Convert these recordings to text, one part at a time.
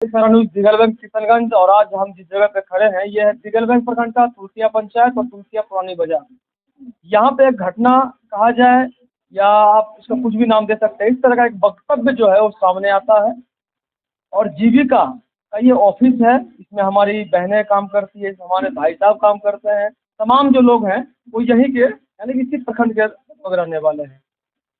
सरानुज दिगलबंद किशनगंज। और आज हम जिस जगह पे खड़े हैं ये है दिगलबंद प्रखंड का तुलसिया पंचायत और तुलसिया पुरानी बाजार। यहाँ पे एक घटना कहा जाए या आप इसका कुछ भी नाम दे सकते हैं, इस तरह का एक वक्तव्य जो है वो सामने आता है। और जीविका का ये ऑफिस है, इसमें हमारी बहनें काम करती है, हमारे भाई साहब काम करते हैं, तमाम जो लोग हैं वो यहीं के यानी कि इसी प्रखंड के लोग रहने वाले हैं।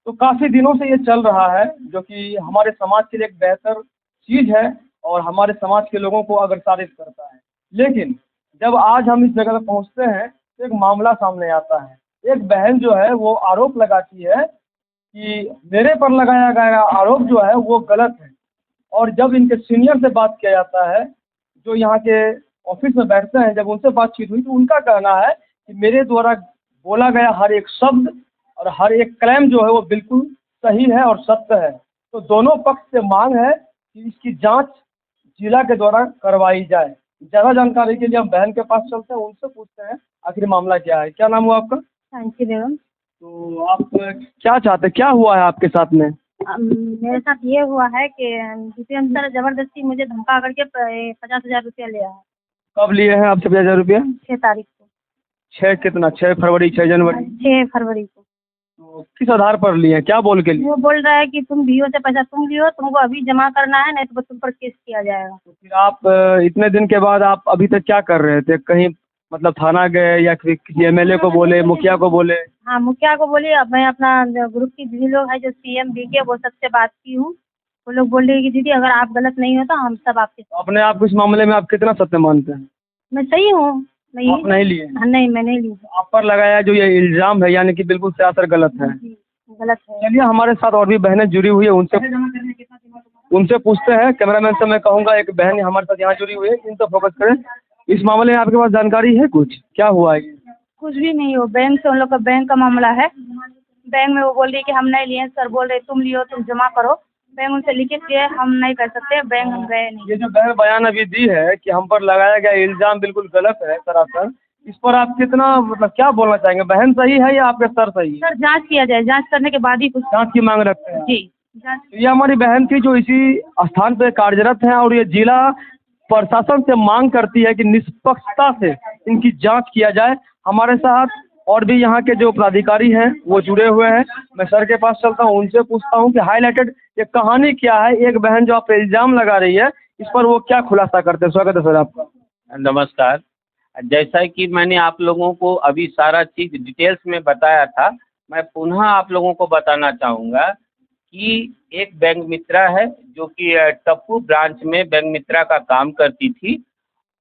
तो काफ़ी दिनों से ये चल रहा है जो कि हमारे समाज के लिए एक बेहतर चीज़ है और हमारे समाज के लोगों को अग्रसारित करता है। लेकिन जब आज हम इस जगह पे पहुँचते हैं तो एक मामला सामने आता है। एक बहन जो है वो आरोप लगाती है कि मेरे पर लगाया गया आरोप जो है वो गलत है। और जब इनके सीनियर से बात किया जाता है, जो यहाँ के ऑफिस में बैठते हैं, जब उनसे बातचीत हुई तो उनका कहना है कि मेरे द्वारा बोला गया हर एक शब्द और हर एक क्लेम जो है वो बिल्कुल सही है और सत्य है। तो दोनों पक्ष से मांग है कि इसकी जांच जिला के द्वारा करवाई जाए। ज़्यादा जानकारी के लिए हम बहन के पास चलते हैं, उनसे पूछते हैं आखिर मामला क्या है। क्या नाम हुआ आपका? शांति बेगम। तो आप क्या चाहते, क्या हुआ है आपके साथ में? मेरे साथ ये हुआ है कि किसी अंतर ज़बरदस्ती मुझे धमका करके 50,000 रुपया लिया है। कब लिए हैं आपसे 50,000 रुपया? 6 तारीख को। 6 कितना, 6 फरवरी, 6 जनवरी? 6 फरवरी को। तो किस आधार पर लिए हैं, क्या बोल के लिए? वो बोल रहा है कि तुम बीओ से पैसा तुम लियो, तुमको अभी जमा करना है, नहीं तो तुम पर केस किया जाएगा। तो फिर आप इतने दिन के बाद आप अभी तक क्या कर रहे थे? कहीं मतलब थाना गए या फिर किसी एमएलए को बोले, मुखिया को बोले? हाँ, मुखिया को बोली। अब मैं अपना ग्रुप की दीदी लोग है जो सीएम बीके वो सबसे बात की हूँ। वो लोग बोल रहे हैं कि दीदी अगर आप गलत नहीं हो तो हम सब आपके साथ। अपने आप को इस मामले में आप कितना सत्य मानते हैं? मैं सही हूँ। आप नहीं लिए? हाँ, नहीं मैं नहीं ली। आप पर लगाया जो ये इल्जाम है यानी कि बिल्कुल सरासर गलत है। जी, गलत है। चलिए, हमारे साथ और भी बहनें जुड़ी हुई है, उनसे पूछते हैं। कैमरामैन से मैं कहूँगा एक बहन हमारे साथ यहाँ जुड़ी हुई है, इन पर फोकस करें। इस मामले में आपके पास जानकारी है कुछ, क्या हुआ है? कुछ भी नहीं हो, बैंक से उन लोग का बैंक का मामला है। बैंक में वो बोल रही कि हम नहीं लिए, सर बोल रहे तुम लियो, तुम जमा करो। बैंक उनसे लिखित किए, हम नहीं कर सकते, बैंक हम गए नहीं। ये जो बहन बयान अभी दी है कि हम पर लगाया गया इल्जाम बिल्कुल गलत है सरासर, इस पर आप कितना मतलब क्या बोलना चाहेंगे? बहन सही है या आपके सर सही है? सर जांच किया जाए, जांच करने के बाद ही कुछ। जांच की मांग रखते हैं? जी, जांच। ये हमारी बहन थी जो इसी स्थान पे कार्यरत हैं और ये जिला प्रशासन से मांग करती है कि निष्पक्षता से इनकी जांच किया जाए। हमारे साथ और भी यहाँ के जो पदाधिकारी हैं वो जुड़े हुए हैं। मैं सर के पास चलता हूँ, उनसे पूछता हूँ कि हाईलाइटेड ये कहानी क्या है, एक बहन जो आप पे इल्ज़ाम लगा रही है इस पर वो क्या खुलासा करते हैं। स्वागत है सर आपका। नमस्कार। जैसा कि मैंने आप लोगों को अभी सारा चीज़ डिटेल्स में बताया था, मैं पुनः आप लोगों को बताना चाहूँगा कि एक बैंक मित्रा है जो कि टप्पू ब्रांच में बैंक मित्रा का काम करती थी।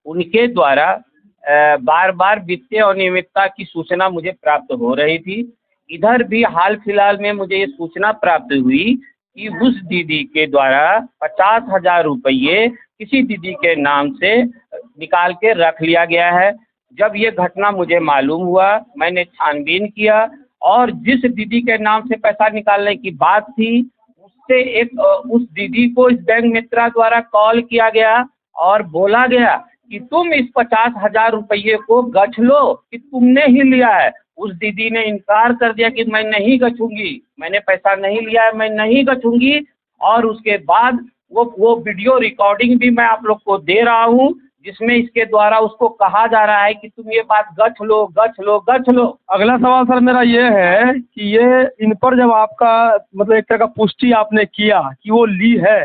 उनके द्वारा बार बार वित्तीय अनियमितता की सूचना मुझे प्राप्त हो रही थी। इधर भी हाल फिलहाल में मुझे ये सूचना प्राप्त हुई कि उस दीदी के द्वारा 50,000 रुपये किसी दीदी के नाम से निकाल के रख लिया गया है। जब ये घटना मुझे मालूम हुआ, मैंने छानबीन किया और जिस दीदी के नाम से पैसा निकालने की बात थी उससे उस दीदी को इस बैंक मित्रा द्वारा कॉल किया गया और बोला गया कि तुम इस 50,000 रुपये को गछ लो कि तुमने ही लिया है। उस दीदी ने इनकार कर दिया कि मैं नहीं गछूंगी, मैंने पैसा नहीं लिया है, मैं नहीं गछूंगी। और उसके बाद वो वीडियो रिकॉर्डिंग भी मैं आप लोग को दे रहा हूँ जिसमें इसके द्वारा उसको कहा जा रहा है कि तुम ये बात गछ लो, गछ लो, गछ लो। अगला सवाल सर मेरा ये है कि ये इन पर जब आपका मतलब एक तरह का पुष्टि आपने किया कि वो ली है,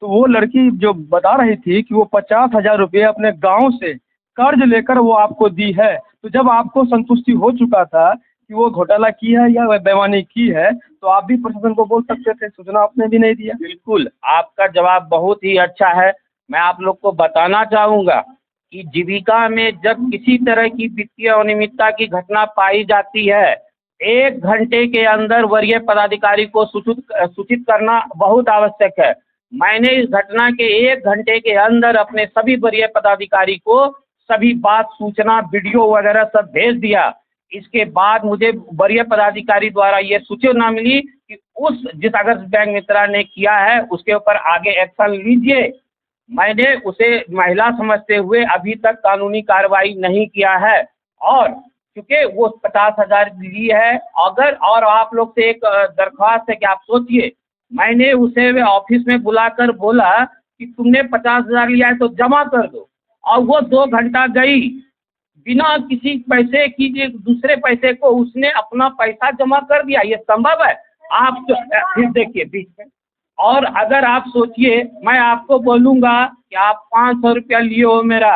तो वो लड़की जो बता रही थी कि वो 50,000 रुपये अपने गांव से कर्ज लेकर वो आपको दी है, तो जब आपको संतुष्टि हो चुका था कि वो घोटाला की है या बेईमानी की है तो आप भी प्रशासन को बोल सकते थे, सूचना आपने भी नहीं दिया। बिल्कुल, आपका जवाब बहुत ही अच्छा है। मैं आप लोग को बताना चाहूँगा कि जीविका में जब किसी तरह की वित्तीय अनियमितता की घटना पाई जाती है, 1 घंटे के अंदर वरीय पदाधिकारी को सूचित करना बहुत आवश्यक है। मैंने इस घटना के 1 घंटे के अंदर अपने सभी वरीय पदाधिकारी को सभी बात, सूचना, वीडियो वगैरह सब भेज दिया। इसके बाद मुझे वरीय पदाधिकारी द्वारा ये सूचना मिली कि जिस अगर बैंक मित्रा ने किया है उसके ऊपर आगे एक्शन लीजिए। मैंने उसे महिला समझते हुए अभी तक कानूनी कार्रवाई नहीं किया है और क्योंकि वो 50,000 ली है। अगर और आप लोग से एक दरख्वास्त है कि आप सोचिए, मैंने उसे ऑफिस में बुलाकर बोला कि तुमने 50,000 लिया है तो जमा कर दो, और वो 2 घंटा गई बिना किसी पैसे की, दूसरे पैसे को उसने अपना पैसा जमा कर दिया, ये संभव है? आप तो फिर देखिए बीच में, और अगर आप सोचिए मैं आपको बोलूँगा कि आप 500 रुपया लिए हो मेरा,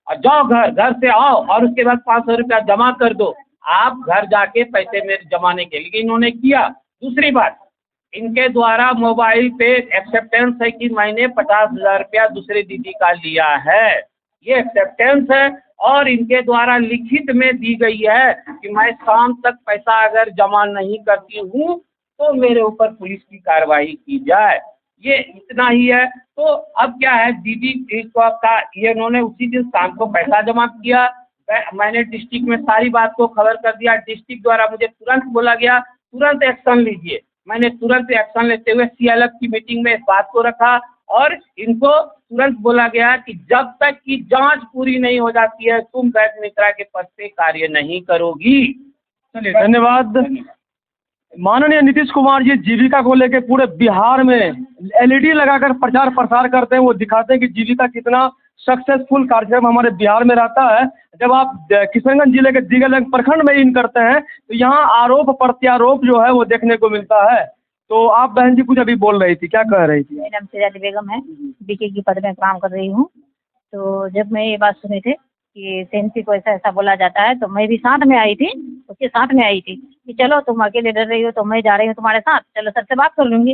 और जाओ घर से आओ और उसके बाद 500 रुपया जमा कर दो, आप घर जाके पैसे मेरे जमाने के, लेकिन इन्होंने किया। दूसरी बात, इनके द्वारा मोबाइल पे एक्सेप्टेंस है कि मैंने 50,000 रुपया दूसरे दीदी का लिया है, ये एक्सेप्टेंस है, और इनके द्वारा लिखित में दी गई है कि मैं शाम तक पैसा अगर जमा नहीं करती हूँ तो मेरे ऊपर पुलिस की कार्रवाई की जाए। ये इतना ही है। तो अब क्या है, दीदी को का ये इन्होंने उसी दिन शाम को पैसा जमा किया, मैंने डिस्ट्रिक्ट में सारी बात को खबर कर दिया, डिस्ट्रिक्ट द्वारा मुझे तुरंत बोला गया तुरंत एक्शन लीजिए, मैंने तुरंत एक्शन लेते हुए CLF की मीटिंग में इस बात को रखा, और इनको तुरंत बोला गया कि जब तक कि जांच पूरी नहीं हो जाती है तुम बैंक मित्रा के पद पे कार्य नहीं करोगी। चलिए धन्यवाद। माननीय नीतीश कुमार जी जीविका को लेकर पूरे बिहार में LED लगाकर प्रचार प्रसार करते हैं, वो दिखाते हैं कि जीविका कितना सक्सेसफुल कार्यक्रम हमारे बिहार में रहता है। जब आप किशनगंज जिले के दिगलगंज प्रखंड में इन करते हैं तो यहाँ आरोप प्रत्यारोप जो है वो देखने को मिलता है। तो आप बहन जी कुछ अभी बोल रही थी, क्या कह रही थी? मेरा नाम सिराज बेगम है, BK की पद में काम कर रही हूँ। तो जब मैं ये बात सुनी थी कि सेंसी को ऐसा ऐसा बोला जाता है, तो मैं भी साथ में आई थी, उसके साथ में आई थी कि चलो तुम अकेले डर रही हो तो मैं जा रही हूँ तुम्हारे साथ, चलो सर से बात कर लूँगी।